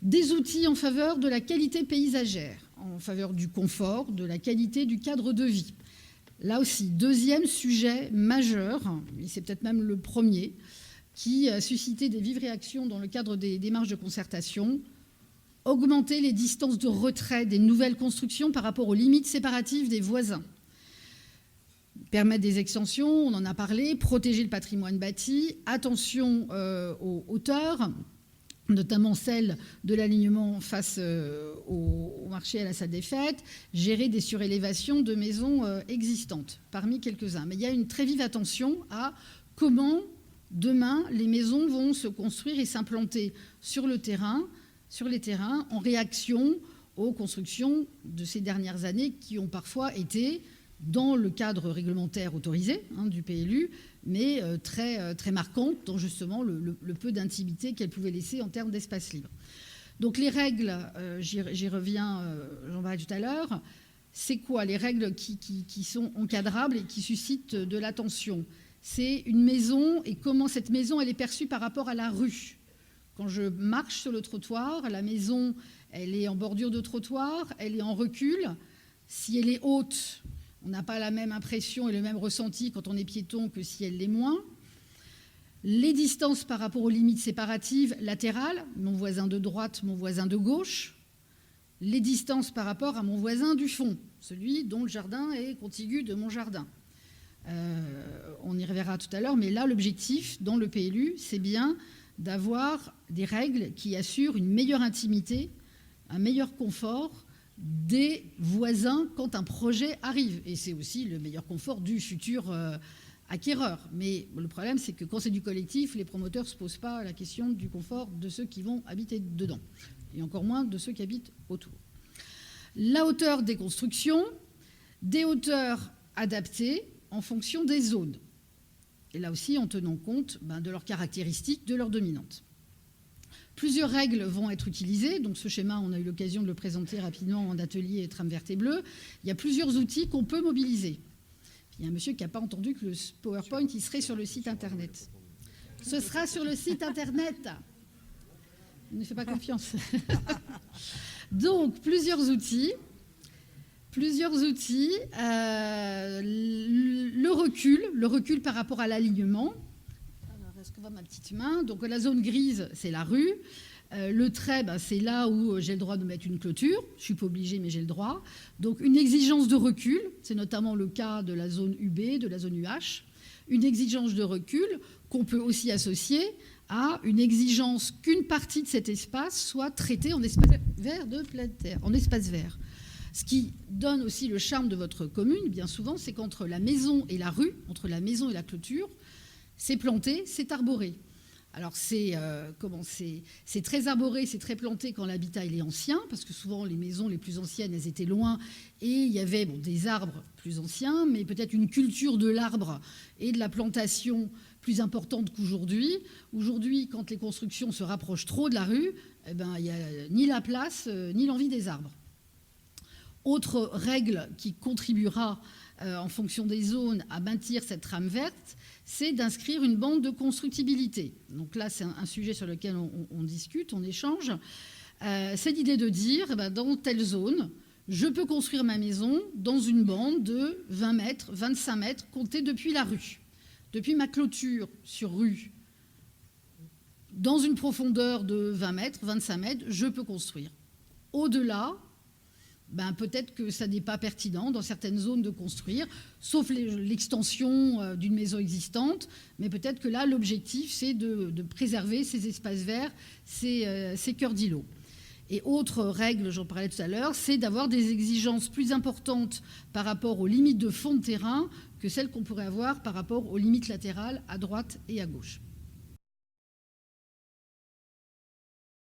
Des outils en faveur de la qualité paysagère, en faveur du confort, de la qualité du cadre de vie. Là aussi, deuxième sujet majeur, et c'est peut-être même le premier, qui a suscité des vives réactions dans le cadre des démarches de concertation, augmenter les distances de retrait des nouvelles constructions par rapport aux limites séparatives des voisins. Permettre des extensions, on en a parlé, protéger le patrimoine bâti, attention aux hauteurs, notamment celle de l'alignement face au marché à la salle des fêtes, gérer des surélévations de maisons existantes, parmi quelques-uns. Mais il y a une très vive attention à comment, demain, les maisons vont se construire et s'implanter sur les terrains, en réaction aux constructions de ces dernières années qui ont parfois été dans le cadre réglementaire autorisé du PLU, mais très marquante dans justement le peu d'intimité qu'elle pouvait laisser en termes d'espace libre. Donc les règles, j'y reviens, j'en parlais tout à l'heure, c'est quoi les règles qui sont encadrables et qui suscitent de l'attention? C'est une maison et comment cette maison elle est perçue par rapport à la rue. Quand je marche sur le trottoir, la maison elle est en bordure de trottoir, elle est en recul. Si elle est haute, on n'a pas la même impression et le même ressenti quand on est piéton que si elle l'est moins. Les distances par rapport aux limites séparatives latérales, mon voisin de droite, mon voisin de gauche. Les distances par rapport à mon voisin du fond, celui dont le jardin est contigu de mon jardin. On y reverra tout à l'heure, mais là, l'objectif dans le PLU, c'est bien d'avoir des règles qui assurent une meilleure intimité, un meilleur confort des voisins quand un projet arrive. Et c'est aussi le meilleur confort du futur acquéreur. Mais le problème, c'est que quand c'est du collectif, les promoteurs ne se posent pas la question du confort de ceux qui vont habiter dedans, et encore moins de ceux qui habitent autour. La hauteur des constructions, des hauteurs adaptées en fonction des zones. Et là aussi, en tenant compte de leurs caractéristiques, de leurs dominantes. Plusieurs règles vont être utilisées. Donc ce schéma, on a eu l'occasion de le présenter rapidement en atelier Trame verte et bleue. Il y a plusieurs outils qu'on peut mobiliser. Il y a un monsieur qui n'a pas entendu que le PowerPoint, il serait sur le site Internet. Ce sera sur le site Internet. Ne fais pas confiance. Donc, plusieurs outils. Le recul par rapport à l'alignement. Est-ce que voit ma petite main? Donc la zone grise, c'est la rue. Le trait, c'est là où j'ai le droit de mettre une clôture. Je ne suis pas obligée, mais j'ai le droit. Donc une exigence de recul, c'est notamment le cas de la zone UB, de la zone UH. Une exigence de recul qu'on peut aussi associer à une exigence qu'une partie de cet espace soit traitée en espace vert de pleine terre, en espace vert. Ce qui donne aussi le charme de votre commune, bien souvent, c'est qu'entre la maison et la rue, entre la maison et la clôture, c'est planté, c'est arboré. Alors c'est très arboré, c'est très planté quand l'habitat il est ancien, parce que souvent les maisons les plus anciennes, elles étaient loin, et il y avait des arbres plus anciens, mais peut-être une culture de l'arbre et de la plantation plus importante qu'aujourd'hui. Aujourd'hui, quand les constructions se rapprochent trop de la rue, il n'y a ni la place, ni l'envie des arbres. Autre règle qui contribuera en fonction des zones à maintenir cette trame verte, c'est d'inscrire une bande de constructibilité. Donc là, c'est un sujet sur lequel on discute, on échange. C'est l'idée de dire, dans telle zone, je peux construire ma maison dans une bande de 20 mètres, 25 mètres, comptée depuis la rue. Depuis ma clôture sur rue, dans une profondeur de 20 mètres, 25 mètres, je peux construire. Au-delà, peut-être que ça n'est pas pertinent dans certaines zones de construire, sauf l'extension d'une maison existante, mais peut-être que là, l'objectif, c'est de préserver ces espaces verts, ces cœurs d'îlots. Et autre règle, j'en parlais tout à l'heure, c'est d'avoir des exigences plus importantes par rapport aux limites de fond de terrain que celles qu'on pourrait avoir par rapport aux limites latérales à droite et à gauche.